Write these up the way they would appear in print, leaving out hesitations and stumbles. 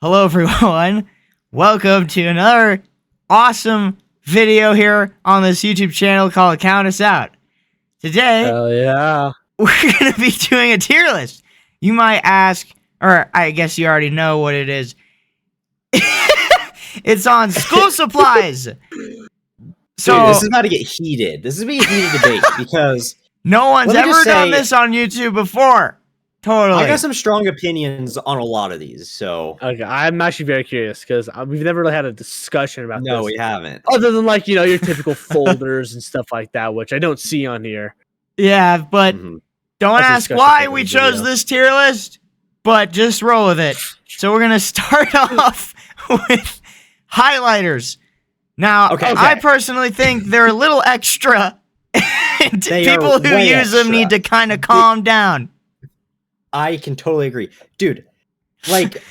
Hello everyone, welcome to another awesome video here on this YouTube channel called CountUsOut. Today, Hell yeah. we're going to be doing a tier list. You might ask, or I guess you already know what it is. It's on school supplies. So, Dude, this is about to get heated. This is going to be a heated debate because no one's let me ever just done say- this on YouTube before. Totally. I got some strong opinions on a lot of these, so Okay, I'm actually very curious because we've never really had a discussion about no, this. we haven't. Other than like, your typical folders and stuff like that, which I don't see on here. Yeah, but Mhm. don't That's a ask discussion why for we the chose video. this tier list, but just roll with it. So we're going to start off with highlighters. Now, Okay. I personally think they're a little extra, and They are people who way use them extra. need to kind of calm down. I can totally agree. Dude, like,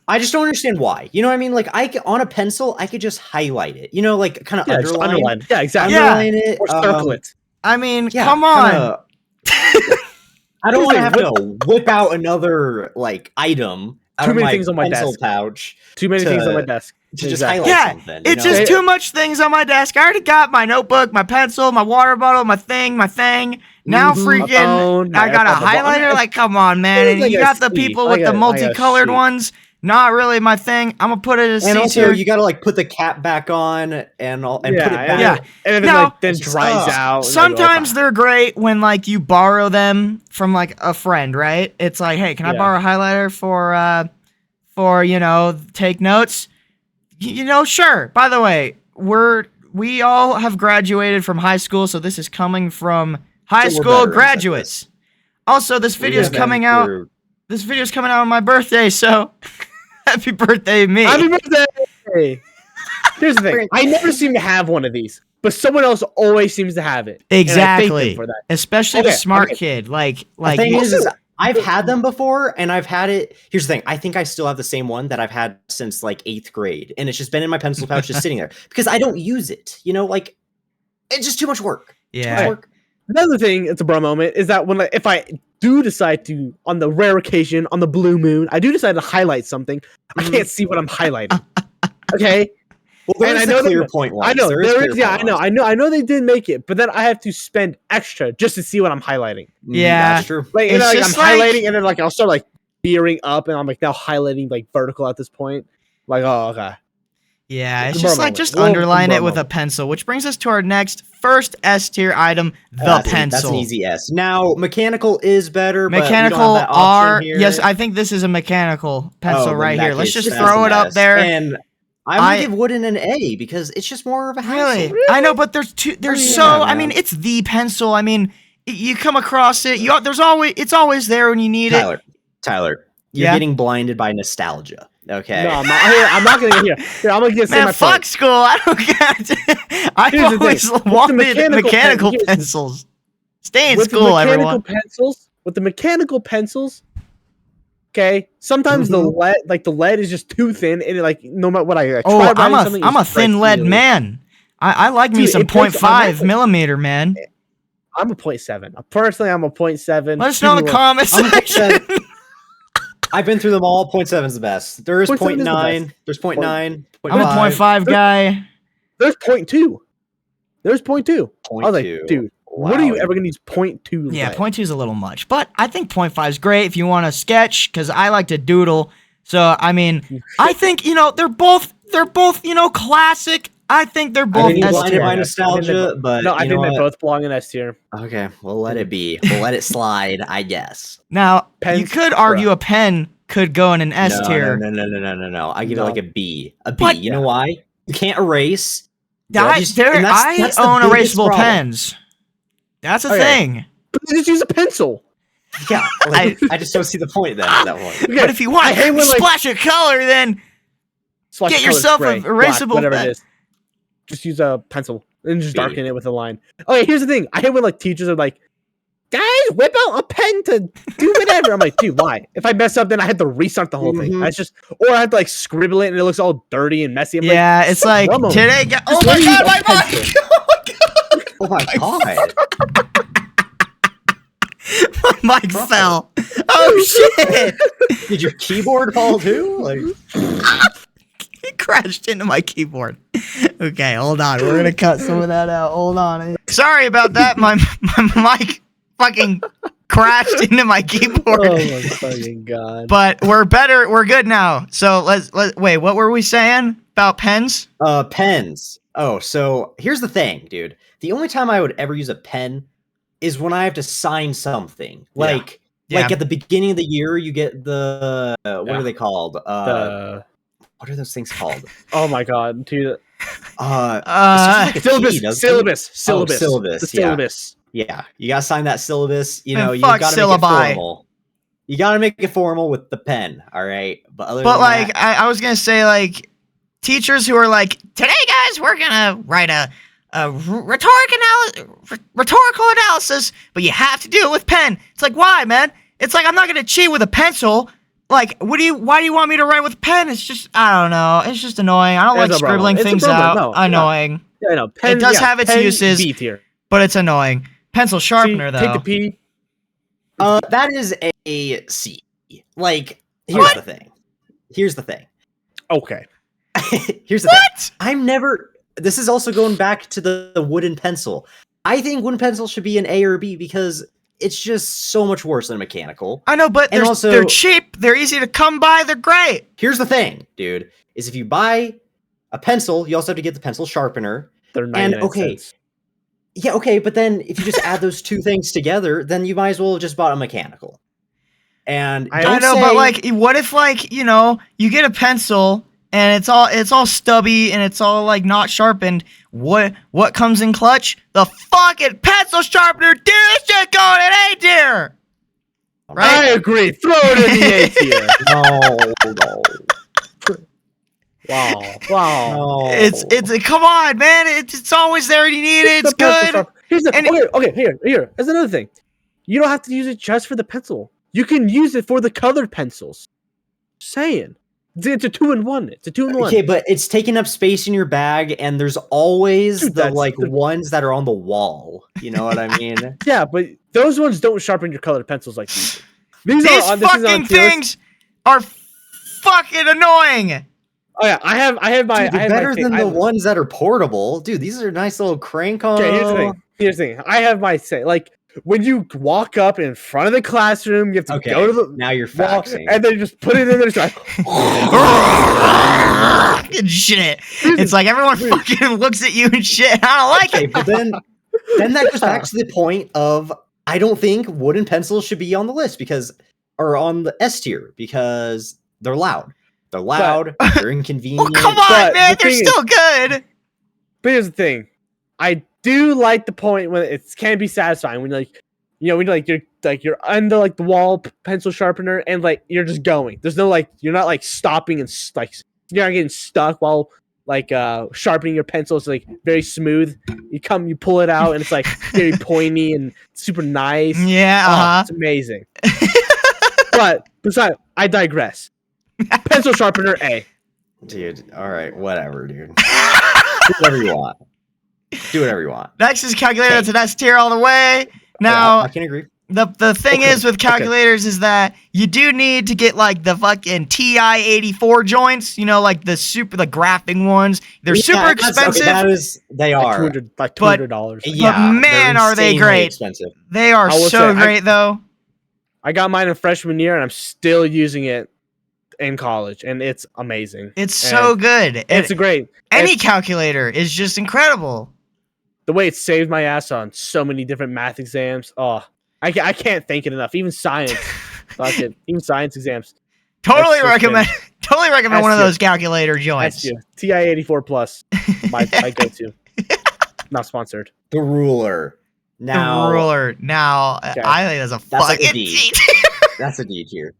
I just don't understand why. You know what I mean? Like, on a pencil, I could just highlight it. You know, like, kind of Yeah, just underline. underline. Yeah, exactly. Yeah. Underline it. Or circle it. I mean, Yeah, come on. kinda- I don't want to have to whip out another, like, item out Too of many my things on my pencil desk. pouch Too many to- things on my desk. to just Exactly. highlight Yeah, something. you it's know? just too much things on my desk. I already got my notebook, my pencil, my water bottle, my thing. Now Mhm. freaking, My phone, I my got a iPod, my wa- highlighter. Like, come on, man. It's And like you a got the C. people I with the got a multicolored C. ones. Not really my thing. I'm gonna put it as And C also, tier. you gotta like put the cap back on and put it back. Yeah. And then Now, then dries out. and Sometimes like, they're great when like you borrow them from like a friend, right? It's like, hey, can I Yeah. borrow a highlighter for take notes? Sure. By the way, we all have graduated from high school, so this is coming from high So we're school veterans at graduates. Also, this We video's have been coming out. through- This video's coming out on my birthday, so happy birthday, me. Happy birthday! Here's the thing. I never seem to have one of these, but someone else always seems to have it. And I thank them Exactly. for that. Especially the Okay, smart okay. kid. Like The thing you- is I've had them before, and I've had it. Here's the thing: I think I still have the same one that I've had since like 8th grade, and it's just been in my pencil pouch, just sitting there because I don't use it. You know, like it's just too much work. Too much yeah. work. Another thing, it's a bro moment, is that when if I do decide to, on the rare occasion, on the blue moon, I do decide to highlight something, I can't see what I'm highlighting. Okay? Well, there And is I the know that- clear point ones. I know, There is there clear is, yeah, point ones. I know they did make it, but then I have to spend extra just to see what I'm highlighting. Yeah. That's true. Like, It's I'm just like- highlighting, and then like I'll start like veering up, and I'm like now highlighting like vertical at this point. Like, oh, okay. Yeah, it's It's a just bro like moment. just Well, underline bro it with a moment. pencil, which brings us to our next first S tier item, the That's pencil. an easy S. Now, mechanical is better. Mechanical but we don't have that option are here. yes, I think this is a mechanical pencil Oh, then right in that here. Let's case, just that's throw an it up S. there. And I'm I- gonna give wooden an A because it's just more of a hassle. Really? I know, but there's two. There's yeah, so. I man. mean, it's the pencil. I mean, you come across it. It's always there when you need it. Tyler, you're Yeah? getting blinded by nostalgia. Okay. No, I'm not gonna get here. I'm gonna get say Man, my fuck point. school. I don't get. I've Here's the thing. always With the wanted mechanical mechanical pen- here's the- pencils. Stay in With the school, mechanical everyone. pencils, okay. Sometimes the lead is just too thin, and like no matter what I Oh, try I'm writing something, a it just breaks thin lead easily. man. I like me Dude, some it breaks 0.5 on millimeter, man. I'm a 0.7. Personally, I'm a 0.7. Let us know in the comments I'm a section. I've been through them all. 0.7's the best. There is 0.7 is the 0.9. best. There's 0.9. I'm a 0.5 guy. There's 0.2. There's 0.2. I was like, 0.2. dude, what are you Wow. ever gonna use 0.2? Yeah, lead? 0.2 is a little much, but I think 0.5 is great if you want to sketch, because I like to doodle. So I mean, I think they're both classic. I think they're I both think you're S blinded tier. by I think nostalgia, but No, I you think know they what? both belong in S tier. Okay, we'll let it be. We'll let it slide, I guess. Now you Pens, could argue a pen could go in an S tier. No. I give it No. like a B. A B. But- You know why? You can't erase. I Just- and that's the own biggest erasable problem. pens. That's a Okay. thing. But just use a pencil. Yeah, like, I just don't see the point then at that point. Okay, But if you want I hate a when, like- splash of color, then Swatch Get colors yourself gray, a black, erasable whatever pen. it is. Just use a pencil and just B. darken it with a line. Okay, here's the thing. I hate when like teachers are like, guys, whip out a pen to do whatever. I'm like, dude, why? If I mess up, then I had to restart the whole thing. Mhm. That's just, or I have to like scribble it and it looks all dirty and messy. I'm yeah, it's stop like promoting. today. Oh Just my let me god, use my a mic! pencil. Oh my god. My mic fell. Oh shit! Did your keyboard fall too? Like, It crashed into my keyboard. Okay, hold on. We're gonna cut some of that out. Hold on. Sorry about that. My mic fucking crashed into my keyboard. Oh my fucking god. But we're better. We're good now. So let's wait. What were we saying about pens? pens. Oh, so here's the thing, dude. The only time I would ever use a pen is when I have to sign something. Like Yeah. at the beginning of the year, you get the what are they called? What are those things called? Oh my god, dude. It's just like a T, doesn't it? Syllabus. Syllabus. The syllabus. Yeah, you gotta sign that syllabus. You know, And you fuck gotta syllabi. make it formal. You gotta make it formal with the pen, all right? But other But than like, that, I was gonna say, like, teachers who are like, today, guys, we're gonna write a rhetorical analysis, but you have to do it with pen. It's like, why, man? It's like, I'm not gonna cheat with a pencil. Like, why do you want me to write with a pen? It's just, I don't know. It's just annoying. I don't like It's a problem. scribbling It's a things problem. out. No, Annoying. Yeah, I know. It does have its pen uses. B tier. But it's annoying. Pencil sharpener, Take the though. P. that is a C. Like, here's the thing. Okay. Here's the thing. I'm never. This is also going back to the wooden pencil. I think wooden pencil should be an A or a B because it's just so much worse than a mechanical. I know, but And also- they're cheap. They're easy to come by. They're great. Here's the thing, dude. Is if you buy a pencil, you also have to get the pencil sharpener. They're 99 cents. Yeah, okay, but then if you just add those two things together, then you might as well have just bought a mechanical. And I I know, but like, what if like, you know, you get a pencil and it's all stubby and it's all like not sharpened? What comes in clutch? The fucking pencil sharpener, dude. It's just going in A tier. Right? I agree. Throw it in the A tier. no. Wow. No. It's come on, man. It's always there when you need it. It's The pencil good. sharp- Here's the, And okay. Here. There's another thing. You don't have to use it just for the pencil. You can use it for the colored pencils. Just saying. It's a 2-in-1. It's a 2-in-1. Okay, but it's taking up space in your bag, and there's always Dude, the that's like the- ones that are on the wall. You know what I mean? Yeah, but those ones don't sharpen your colored pencils like these. These These are on, this is on fucking tier list. things are fucking annoying. Oh yeah, I have my. Dude, I they're have better my than the ones that are portable. Dude, these are nice little crank on. Okay, here's the thing. I have my say. Like when you walk up in front of the classroom, you have to Okay, go to the now you're wall, faxing. and then you just put it in there. It's like, Fucking shit. It's like everyone fucking looks at you and shit. I don't like Okay, it. but then that goes back to the point of I don't think wooden pencils should be on the list or on the S tier because they're loud. They're loud. They're inconvenient. Well, come on, But man. the They're thing is- still good. but here's the thing. I do like the point when it can be satisfying when you're under like the wall pencil sharpener and like you're just going. There's no like you're not like stopping and like you're not getting stuck while like sharpening your pencil. It's like very smooth. You pull it out and it's like very pointy and super nice. Yeah, Oh, it's amazing. But besides, I digress. Pencil sharpener A. Dude, all right, whatever, dude. Do whatever you want. Do whatever you want. Next is calculator. It's an S tier all the way. Now, I can agree. the thing is with calculators is that you do need to get like the fucking TI-84 joints. You know, like the graphing ones. They're super expensive. They are. Like $200. Yeah, man, they're are they insanely great. expensive. They are I will so say, great, though. I got mine in freshman year and I'm still using it in college and it's amazing. It's so good. It's a great. Any it's- calculator is just incredible. the way it saved my ass on so many different math exams. Oh, I can't thank it enough. Even science. Fuck it. Even science exams. Totally That's recommend. Totally recommend one of S tier. those calculator joints. That's you. TI-84 plus. My go-to. Not sponsored. The ruler. Now, The ruler. Now, Okay. I think that's a That's like a fucking D. D. that's a D tier.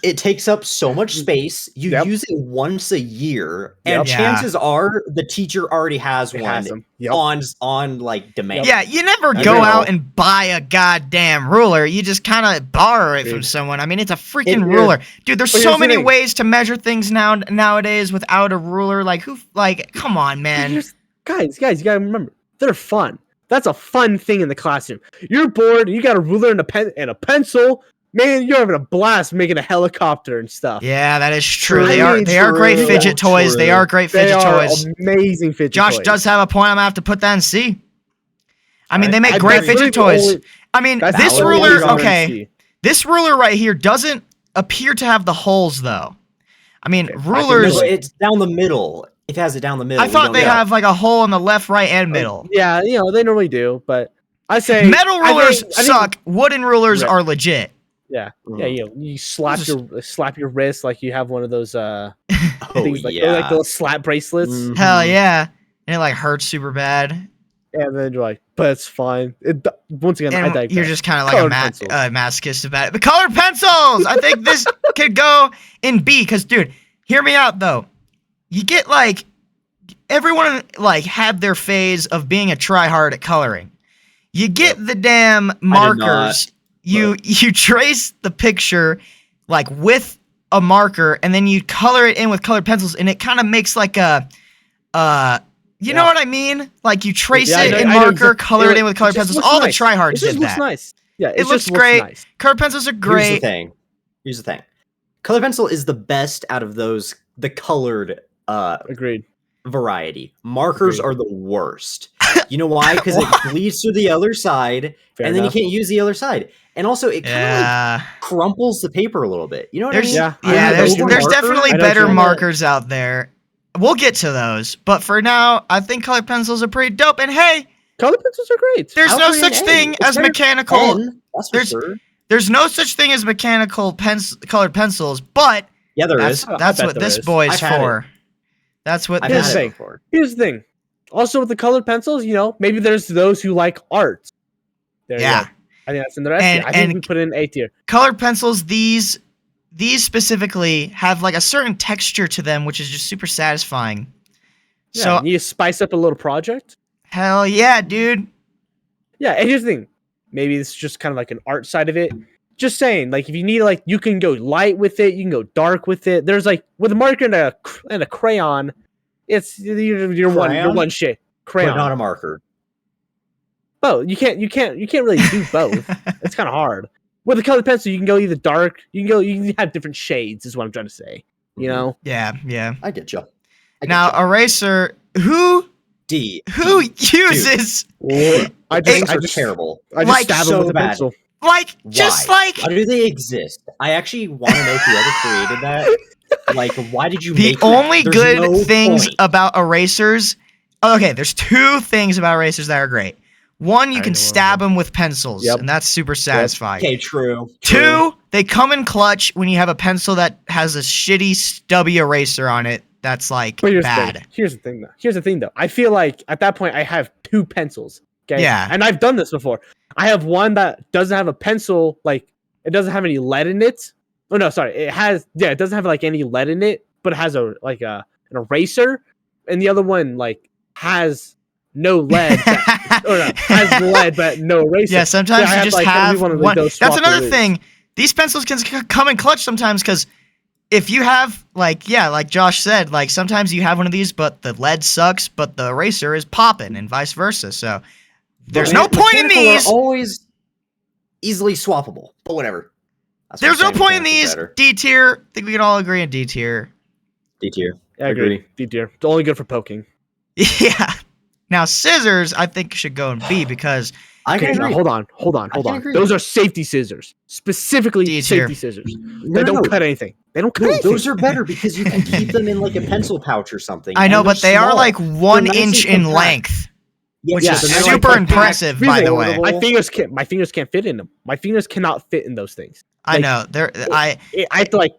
It takes up so much space. You Yep. use it once a year, and Yep. Yeah. chances are the teacher already has It one has them. Yep. on like demand. Yeah, you never I go know. out and buy a goddamn ruler. You just kind of borrow it from Dude. someone. I mean, it's a freaking It- ruler, dude. There's But so here's the many thing. ways to measure things nowadays without a ruler. Like who? Like, come on, man. Guys, you gotta remember, they're fun. That's a fun thing in the classroom. You're bored, you got a ruler and a pencil. Man, you're having a blast making a helicopter and stuff. Yeah, that is true. True, They are great true, fidget toys. They true. are great They fidget are toys. amazing fidget Josh toys. does have a point. I'm gonna have to put that in C. I mean, they make I- great that's fidget literally the toys. only- I mean, that's this the only ruler, reason I'm gonna okay. see. This ruler right here doesn't appear to have the holes though. I mean, Okay, rulers. No, it's down the middle. It has it down the middle. I We thought don't they know. have like a hole in the left, right, and middle. Yeah, they normally do, but I say Metal rulers I think- suck. Wooden rulers Right. are legit. Yeah, Mm. you slap your wrist like you have one of those Oh, things like yeah. like those slap bracelets, Mhm. Hell yeah, and it like hurts super bad. and then you're like, but it's fine. Once again, I And digress. you're just kind of like Colored a pencils. masochist about it. But colored pencils, I think this could go in B. Because, dude, hear me out though. You get like everyone like had their phase of being a tryhard at coloring. You get the damn markers. You trace the picture like with a marker, and then you color it in with colored pencils, and it kind of makes like a you know what I mean? Like you trace Yeah, it I in know marker, exactly. color it in with colored just pencils. looks All nice. the tryhards It just did looks that. nice. Yeah, It looks great. Nice. Colored pencils are Here's the great. thing. Here's the thing. Color pencil is the best out of the colored Agreed. variety. Markers Agreed. are the worst. You know why? Because it bleeds to the other side, Fair and then enough. you can't use the other side. And also, it kind of Yeah. crumples the paper a little bit. You know what There's I mean? Yeah, there's over there's marker? definitely I know what better you mean. markers out there. We'll get to those, but for now, I think colored pencils are pretty dope. And hey, Color pencils are great. there's I'll no put it in such A. thing It's as better than mechanical. Pen, that's for there's- sure. There's no such thing as mechanical colored pencils, but Yeah, there that's is. I that's bet what there this is. boy's I've had for. That's what I've Here's this. the had thing. it before. Here's the thing. Also, with the colored pencils, maybe there's those who like art. There Yeah. you go. I think that's in the S And- tier. I think and- we put it in A tier. Colored pencils, these specifically have like a certain texture to them, which is just super satisfying. Yeah, So you spice up a little project. hell yeah, dude. Yeah, and here's the thing. Maybe it's just kind of like an art side of it. Just saying, like if you need like you can go light with it, you can go dark with it. There's like with a marker and a crayon, it's you're Crayon? one shade. But Crayon. not a marker. Both. You can't really do both. It's kind of hard. With a colored pencil, you can go either dark. You can have different shades. Is what I'm trying to say. You know. Yeah, yeah. I get you. Now eraser, who D. uses I Things just, I are just, terrible. I just like, stab so them with a bad. pencil. like just Why? like Why do they exist? I actually want to know whoever created that. Like, why did you the make that? only There's good no things point. about erasers. Okay, there's two things about erasers that are great. One, you I can know one of stab them with pencils, Yep. and that's super satisfying. Okay, true. Two, they come in clutch when you have a pencil that has a shitty stubby eraser on it. That's like But bad. Here's the thing, though. I feel like at that point I have two pencils. Okay. Yeah. And I've done this before. I have one that doesn't have a pencil, like it doesn't have any lead in it. Oh no, sorry. It doesn't have like any lead in it, but it has an eraser, and the other one like has no lead. Or no, has lead but no eraser. Yeah, sometimes I you have, just like, have every one of one. those That's swap another erasers. thing. These pencils can come in clutch sometimes because if you have like Josh said, like sometimes you have one of these, but the lead sucks, but the eraser is popping, and vice versa. So there's no point in Mechanical are these. always easly swappable, but whatever. That's what There's no I'm saying, point in mechanical these. better. D tier. I think we can all agree on D tier. D tier. I agree. D tier. It's only good for poking. Yeah. Now scissors, I think should go in B because I can Okay, now agree. hold on. can agree. Those are safety scissors. Specifically D tier. safety scissors. No, They don't no. cut anything. They don't cut No, anything. those are better because you can keep them in like a pencil pouch or something. I know, and but they're they are small. like 1 nice inch and in compact. length, Yeah, which yeah, is they're like super compact. impressive, by the way. My fingers can't fit in them. My fingers cannot fit in those things. I like, know. I have to like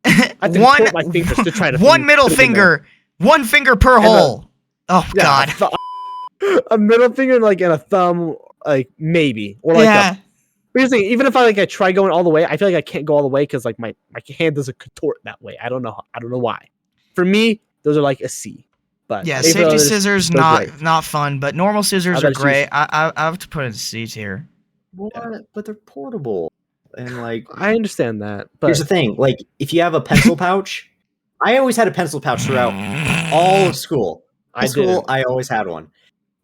I have to one put my fingers to try to one middle put them in there. finger, one finger per And hole. Oh Yeah, God. a middle finger like and a thumb like maybe or like Yeah. But here's the thing, even if I try going all the way, I feel like I can't go all the way because like my hand doesn't contort that way. I don't know why. For me, those are like a C. But Yeah, maybe for safety others, scissors they're great. not fun, but normal scissors I are bet you- great. I have to put it in C tier. What? But they're portable. And like, I understand that, but here's the thing: like, if you have a pencil pouch, I always had a pencil pouch throughout all of school. I School, didn't. I always had one,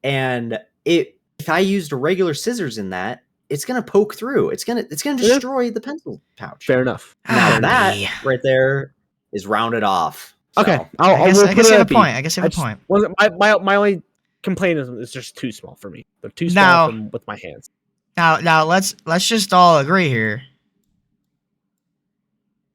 and if if I used a regular scissors in that, it's gonna poke through. It's gonna destroy the pencil pouch. Fair enough. Now Ah, that me. right there is rounded off. So, Okay, I guess we'll you put it have at a B. point. I guess you have a just point. my only complaint is it's just too small for me. They're too Now- small with my hands. Now let's just all agree here.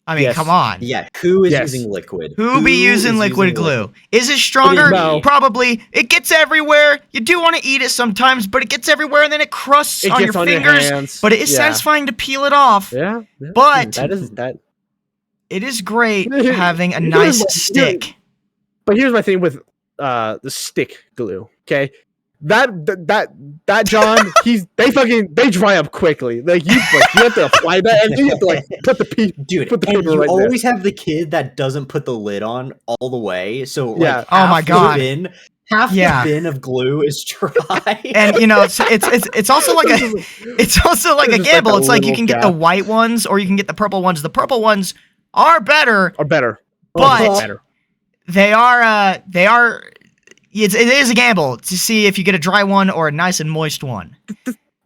I mean, Yes. come on. Yeah, who is Yes. using liquid? Who be using is liquid glue? Is it stronger? No. Probably. It gets everywhere. You do want to eat it sometimes, but it gets everywhere and then it crusts It on gets your on fingers. your hands. But it is Yeah. satisfying to peel it off. Yeah. But- that is that. It is great Here's having a my- nice here's- stick. But here's my thing with the stick glue. Okay, that John, they dry up quickly. Like you have to apply that, and then you have to like put the piece. Dude, Put the and paper you right there. always have the kid that doesn't put the lid on all the way. So like Yeah. Oh my half the God. bin, half Yeah. the bin of glue is dry. And you know, it's also like it's also like a There's just like gamble. a It's like you little can get the gap. white ones or you can get the purple ones. The purple ones are better. Or better. But- better. They are it is a gamble to see if you get a dry one or a nice and moist one.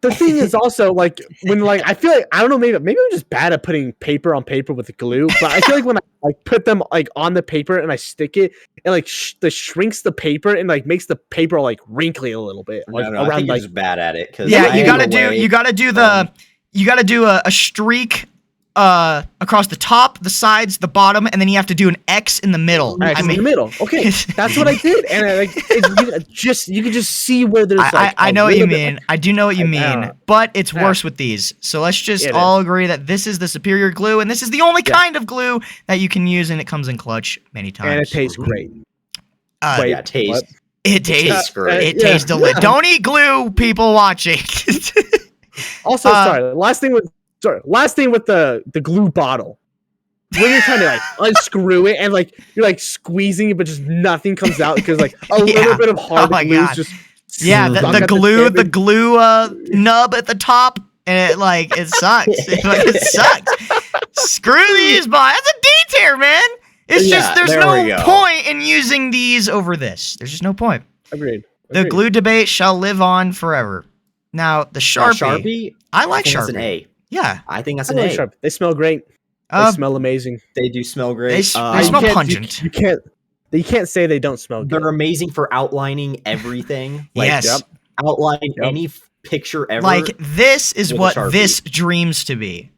The thing is also like when like I feel like I don't know maybe I'm just bad at putting paper on paper with the glue, but I feel like when I like put them like on the paper and I stick it, it like shrinks the paper and like makes the paper like wrinkly a little bit like I around think you're like just bad at it. Yeah, you gotta do a streak across the top, the sides, the bottom, and then you have to do an X in the middle. X in the middle. Okay, that's what I did, and you can just see where there's. Like, I a know what you little bit, mean. I do know what you mean, but it's Yeah. worse with these. So let's just It all agree that this is the superior glue, and this is the only Yeah. kind of glue that you can use, and it comes in clutch many times. and it tastes great. Uh, Wait, yeah, taste. what? it tastes great. It tastes delicious. Don't eat glue, people watching. Also, last thing with the glue bottle. When you're trying to like unscrew it and like you're like squeezing it, but just nothing comes out because like a Yeah. little bit of hard Oh my glue is God. just Yeah, stuck the at glue, tip the and- glue nub at the top, and it sucks. It sucks. Screw these, boy. That's a D tier, man. It's Yeah, just there's there we no go. point in using these over this. There's just no point. Agreed. The glue debate shall live on forever. Now the Sharpie. Sharpie, I like I think that's Sharpie. an A. Yeah. I think that's I an like A. Sharp. They smell great. They Uh, smell amazing. They do smell great. They smell You can't- pungent. You can't say they don't smell good. They're amazing for outlining everything. Like, yes. yep. outline Yep. any picture ever. Like this is with a what Sharpie. this dreams to be.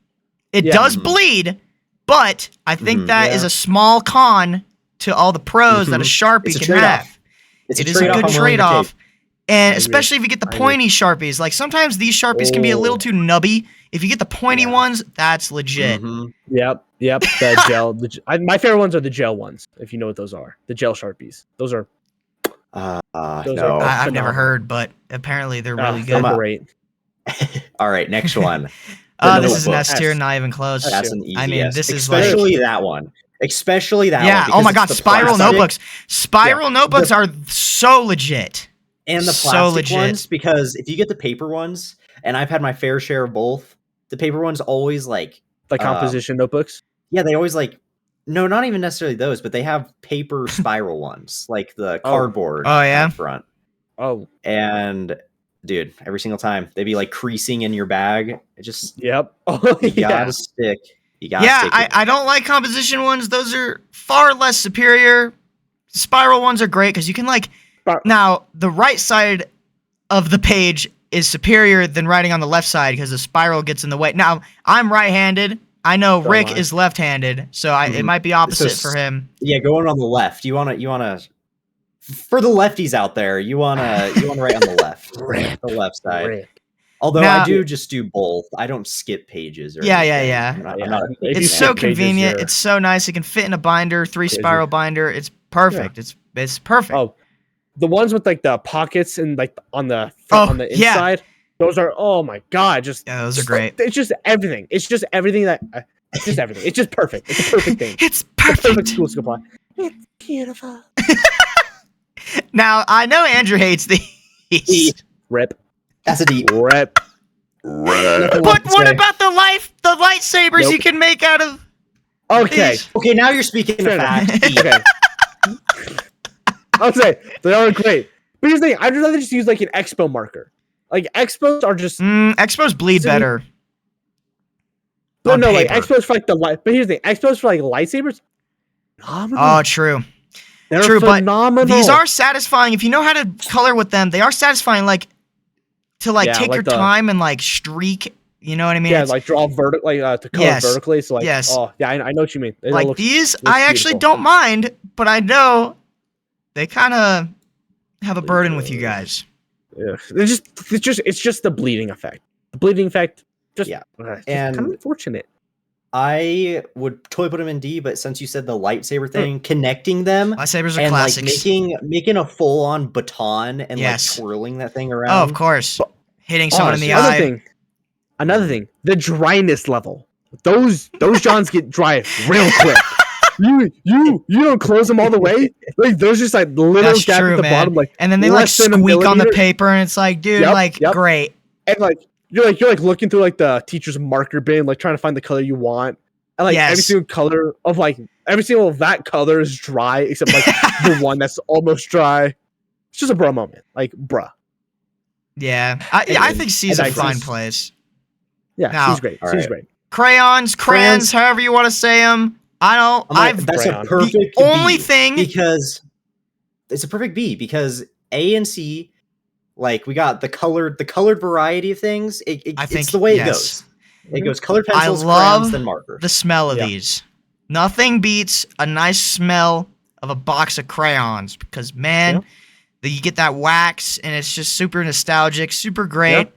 It Yeah. does Mhm. bleed, but I think Mhm. that is Yeah. a small con to all the pros that a Sharpie It's a can trade-off. have. it's It is a trade-off good I'm willing to trade-off. take. And I agree. especially if you get the I agree. pointy Sharpies. Like sometimes these Sharpies can be a little Oh. too nubby. If you get the pointy Yeah. ones, that's legit. Mhm. Yep. The gel. My favorite ones are the gel ones. If you know what those are, the gel Sharpies. Those are Those No. are- I've never phenomenal. heard, but apparently they're really they're good. great. All right, next one. This is an notebooks. S tier, not even close. That's an easy I mean, yes. this is like- especially that one. Especially that Yeah. one. Oh my because God, it's the spiral plastic notebooks. Spiral notebooks are so legit. and the so plastic legit. ones. Because if you get the paper ones, and I've had my fair share of both, the paper ones always like Like composition notebooks. yeah, they always like no, not even necessarily those, but they have paper spiral ones, like the Oh. cardboard Oh, yeah? up front. Oh, And dude, every single time they'd be like creasing in your bag. It just yep. Oh, you yeah. gotta stick. You gotta Yeah, stick with I it. don't like composition ones. Those are far less superior. Spiral ones are great because you can like. Now the right side of the page is superior than writing on the left side because the spiral gets in the way. Now I'm right-handed. I know So Rick am I. is left-handed, so it Mhm. might be opposite So for him. Yeah, going on the left. You wanna for the lefties out there, you wanna write on the left. Rip. The left side. Rip. Although Now- I do just do both. I don't skip pages or Yeah, anything. yeah. I'm not a If big you It's skip so fan. pages, convenient. you're It's so nice. It can fit in a binder, crazy. spiral binder. It's perfect. It's perfect. Oh, the ones with like the pockets and like on the Oh, on the yeah. inside. Those are oh my god, just Yeah, those are just great. It's just everything. It's just everything that. It's just everything. It's just perfect. It's a perfect thing. It's Perfect perfect. school supply. It's beautiful. Now I know Andrew hates these. Rip. That's a deep. Rip. Nothing But left to what say. about the lightsabers you Nope. can make out of Okay. these? Okay, now you're speaking Fair of enough. fact. Okay. I'll say they are great. But here's the thing: I'd rather just use like an expo marker. Like expos are just Expos bleed See, better. no, on like paper. expos for like the light. But here's the thing: expos for like lightsabers. Phenomenal. Oh, true. They're True, phenomenal. but these are satisfying. If you know how to color with them, they are satisfying. Like to like Yeah, take like your the- time and like streak. You know what I mean? Yeah, It's- like draw vertically, to color Yes, vertically. So like, yes. oh yeah, I know what you mean. It like looks- these, looks I actually beautiful. don't mind, but I know they kind of have a burden with you guys. Yeah. It's just the bleeding effect. The bleeding effect. Just Yeah. just And- kind of unfortunate. I would totally put them in D, but since you said the lightsaber thing, connecting them Lightsabers are and like classics. making a full on baton and Yes. like twirling that thing around. Oh, of course. Hitting someone in the Another eye. thing. Another thing. The dryness level. Those Johns get dry real quick. You don't close them all the way. Like there's just like little That's gap true, at the man. bottom, like And then they like less than a squeak on the millimeter. paper, and it's like, dude, Yep, like, yep. great. And like you're looking through like the teacher's marker bin, like trying to find the color you want. And like every Yes. single color of that color is dry except like the one that's almost dry. It's just a bro moment. Like bruh. Yeah, I think C's a and fine C's- place. Yeah, Now- she's great. All She's right. great. Crayons, crayons, however you want to say them. I don't. That's Crayon. a perfect the only B thing. because it's a perfect B because A and C, like we got the colored variety of things. I think it's the way yes. it goes. It goes colored I pencils, love crayons, then marker. The smell of Yeah. these. Nothing beats a nice smell of a box of crayons because man, you get that wax and it's just super nostalgic, super great. Yeah.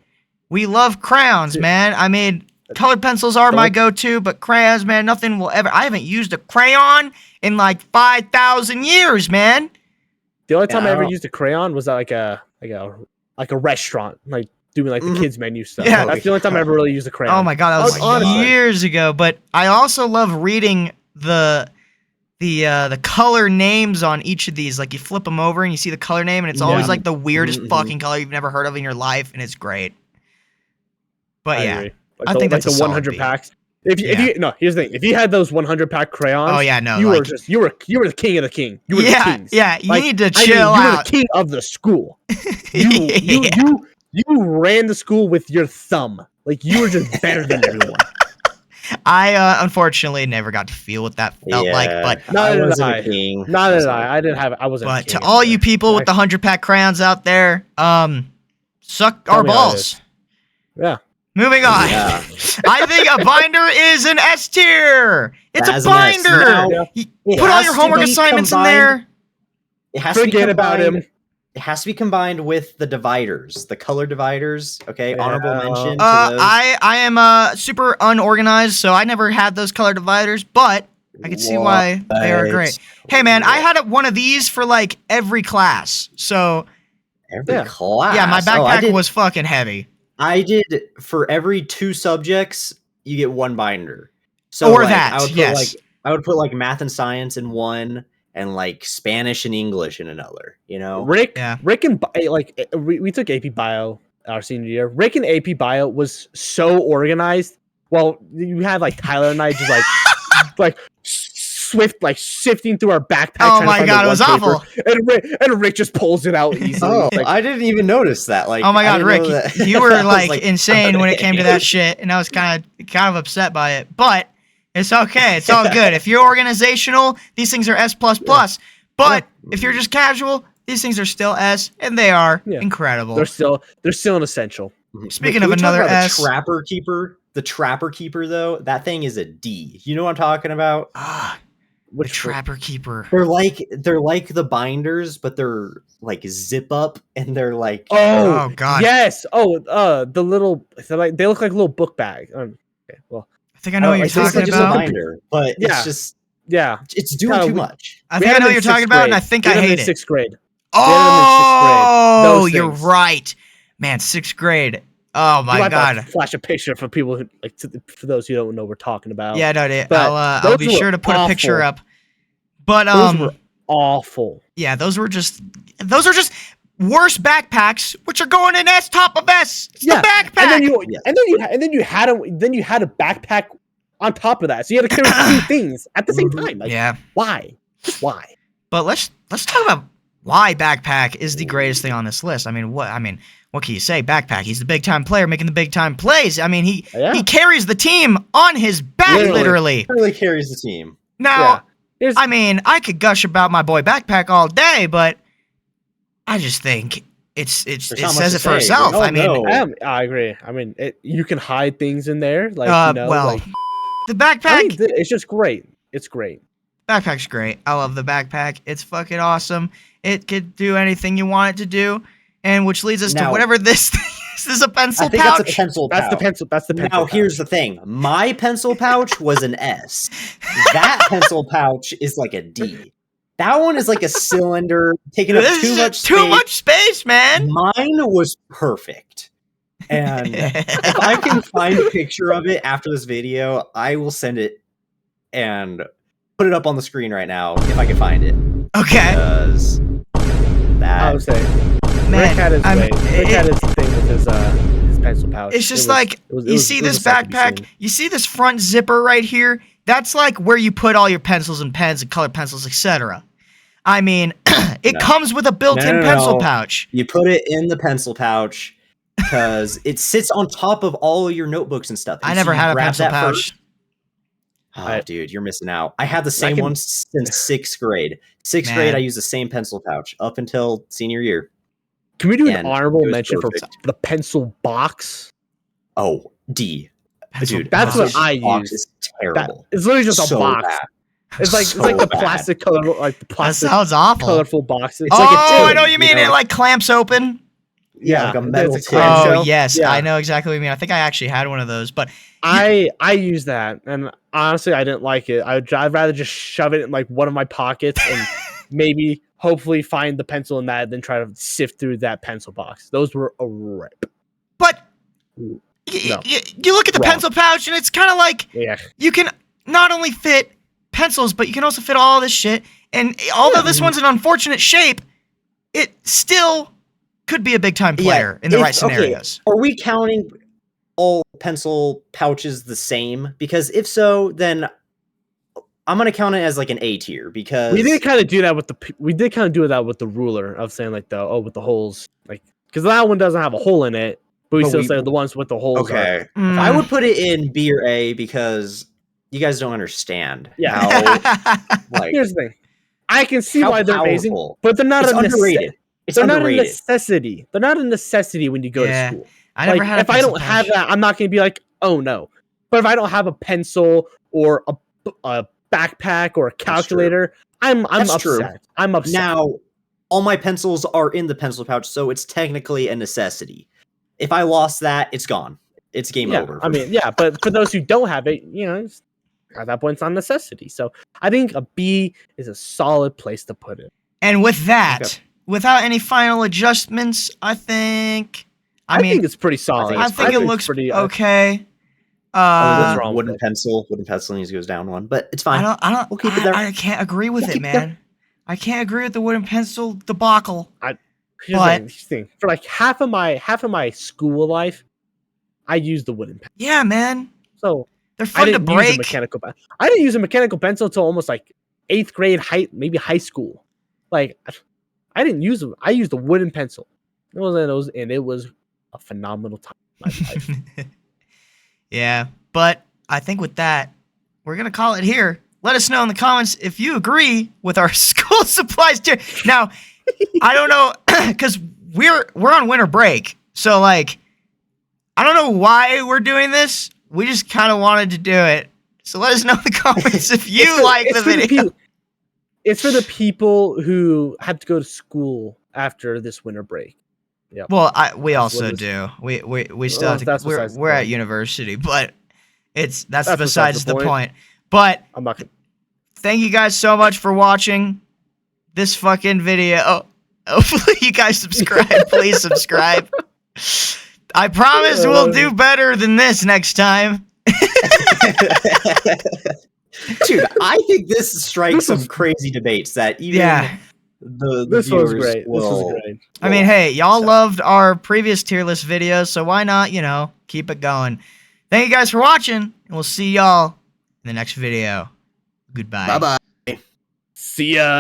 We love crayons, Yeah. man. I mean, colored pencils are my go-to, but crayons, man, nothing will ever. I haven't used a crayon in like 5,000 years, man. The only time Yeah, I I ever don't- used a crayon was at like a restaurant, like doing like the Mhm. kids menu stuff. Yeah. That's the only time I ever really used a crayon. Oh my god, that was Honestly. years ago. But I also love reading the color names on each of these. Like you flip them over and you see the color name, and it's always Yeah. like the weirdest Mhm. fucking color you've never heard of in your life, and it's great. But I yeah, agree. I think that's like a the solid 100 B. packs. If you no, here's the thing. If you had those 100 pack crayons, oh yeah, no, you like, were just you were the king of the king. You were yeah, the kings. yeah. You Like, need to I mean, chill you were out. the king of the school. You Yeah. you ran the school with your thumb. Like you were just better than everyone. I unfortunately never got to feel what that felt like, but Neither I did wasn't I. a king. Neither did I. I didn't have. I wasn't. a but king to all either. you people with the 100-pack crayons out there, suck Tell our me how it balls. is. Yeah. Moving on. Yeah. I think a binder is an S tier. It's As a an S. binder. Now, You it put all has your to homework be assignments in combined- there. It has to be Forget about combined- him. It has to be combined with the dividers, the color dividers. Okay, honorable Yeah. mention to those. I am super unorganized, so I never had those color dividers, but I can see why they are great. Hey man, I had one of these for like every class. So every Yeah. class. yeah, my Oh, I backpack did- was fucking heavy. I did for every 2 subjects, you get 1 binder. So Or like, that, I would put yes. I would put like math and science in one, and like Spanish and English in another. You know, Rick Yeah. and we took AP Bio our senior year. Rick and AP Bio was so organized. Well, you had like Tyler and I just like sifting through our backpack. Oh trying to my find the god, it one was paper. awful. And Rick just pulls it out easily. Oh, Like, I didn't even notice that. Like, Oh my I god, didn't Rick, know that- you were I was like insane when it came to that shit, and I was kind of upset by it. But it's okay, it's all good. If you're organizational, these things are S++. But if you're just casual, these things are still S, and they are Yeah. incredible. they're still an essential. Speaking Can of we talk another about S- the Trapper Keeper. The Trapper Keeper, though, that thing is a D. You know what I'm talking about? Ah, the Which Trapper Keeper. They're like the binders, but they're like zip up, and they're like Oh god, yes. Oh, the little they look like little book bag. Okay, well, I think I know what you're it's basically talking just a about. binder, but Yeah. it's just yeah. it's doing Kinda too we- much. I We think I had know them what in you're talking sixth about, and grade. I think We I had them hate in it. 6th grade. Oh, Those you're things. right, man. 6th grade. Oh my You might have to god. flash a picture for people who for those who don't know what we're talking about. Yeah, no, dude, But I'll those be were sure to put a picture awful. up. But those were awful. yeah, those are just worse backpacks, which are going in S top of S. It's the backpack. And then you Yeah. and then you had a backpack on top of that, so you had to carry 2 things at the same time. Like, yeah, why? Just why? but let's talk about why backpack is the greatest thing on this list. I mean, what can you say? Backpack. He's the big time player making the big time plays. I mean, he carries the team on his back, literally. Really carries the team. Now, I mean, I could gush about my boy Backpack all day, but I just think it says it for itself. I mean, I agree. I mean, you can hide things in there, like the backpack. I mean, it's just great. It's great. Backpack's great. I love the backpack. It's fucking awesome. It could do anything you want it to do, and which leads us to whatever this thing is. This is a pencil pouch. That's a pencil pouch. That's the pencil. Now here's the thing. My pencil pouch was an S. That pencil pouch is like a D. That one is like a cylinder taking up too much space, man. Mine was perfect. And if I can find a picture of it after this video, I will send it and put it up on the screen right now if I can find it. Okay. Because I would say Rick had his thing with his pencil pouch. It's just you see this backpack, you see this front zipper right here? That's like where you put all your pencils and pens and colored pencils, etc. I mean, it comes with a built-in pencil pouch. You put it in the pencil pouch because it sits on top of all your notebooks and stuff. And I never had a pencil pouch. Oh, dude, you're missing out. I had the same one since 6th grade. 6th grade, I used the same pencil pouch up until senior year. Can we do an honorable mention for the pencil box? Oh, D. Dude, that's what I use. It's terrible. It's literally just a box. Bad. It's like the plastic color, like the plastic. That sounds awful. Colorful boxes. I know what you mean. It like clamps open. Yeah, like a metal tin. Oh yes, I know exactly what you mean. I think I actually had one of those, but I use that, and honestly, I didn't like it. I'd rather just shove it in like one of my pockets and maybe hopefully find the pencil in that than try to sift through that pencil box. Those were a rip. But you look at the pencil pouch, and it's kind of like you can not only fit pencils, but you can also fit all this shit. And although this one's an unfortunate shape, it still could be a big time player in the right scenarios. Are we counting all pencil pouches the same? Because if so, then I'm gonna count it as like an A tier because we did kind of do that with the ruler of saying like with the holes, like because that one doesn't have a hole in it, but we still say the ones with the holes. Okay, I would put it in B or A because you guys don't understand. Yeah. How, here's the thing. I can see why they're amazing, but they're not underrated. They're not a necessity. They're not a necessity when you go to school. I never had. If I don't have that, I'm not going to be like, oh no. But if I don't have a pencil or a backpack or a calculator, I'm upset. True. I'm upset. Now, all my pencils are in the pencil pouch, so it's technically a necessity. If I lost that, it's gone. It's game over. I mean, but for those who don't have it, at that point, it's not a necessity. So I think a B is a solid place to put it. And with that, without any final adjustments, I think it's pretty solid. I think it looks pretty okay. What's wrong? Wooden pencil needs to go down one, but it's fine. We'll keep it there. I can't agree with it, man. I can't agree with the wooden pencil debacle. Here's the thing. For like half of my school life, I used the wooden pencil. Yeah, man. So they're fun to break. I didn't use a mechanical pencil until almost like 8th grade, maybe high school. Like I didn't use them. I used a wooden pencil. It was a phenomenal time in my life. Yeah, but I think with that, we're gonna call it here. Let us know in the comments if you agree with our school supplies tier. Now, I don't know, because we're on winter break, so like, I don't know why we're doing this. We just kind of wanted to do it. So let us know in the comments if you like the video. It's for the people who have to go to school after this winter break. Yeah. Well, we also do. We still have to. We're at university, but that's besides the point. But I'm not gonna... Thank you guys so much for watching this fucking video. Oh, hopefully you guys subscribe. Please subscribe. I promise we'll do better than this next time. Dude, I think this strikes some crazy debates that even this was great. I mean, hey, y'all loved our previous tier list videos, so why not, keep it going. Thank you guys for watching, and we'll see y'all in the next video. Goodbye. Bye-bye. See ya.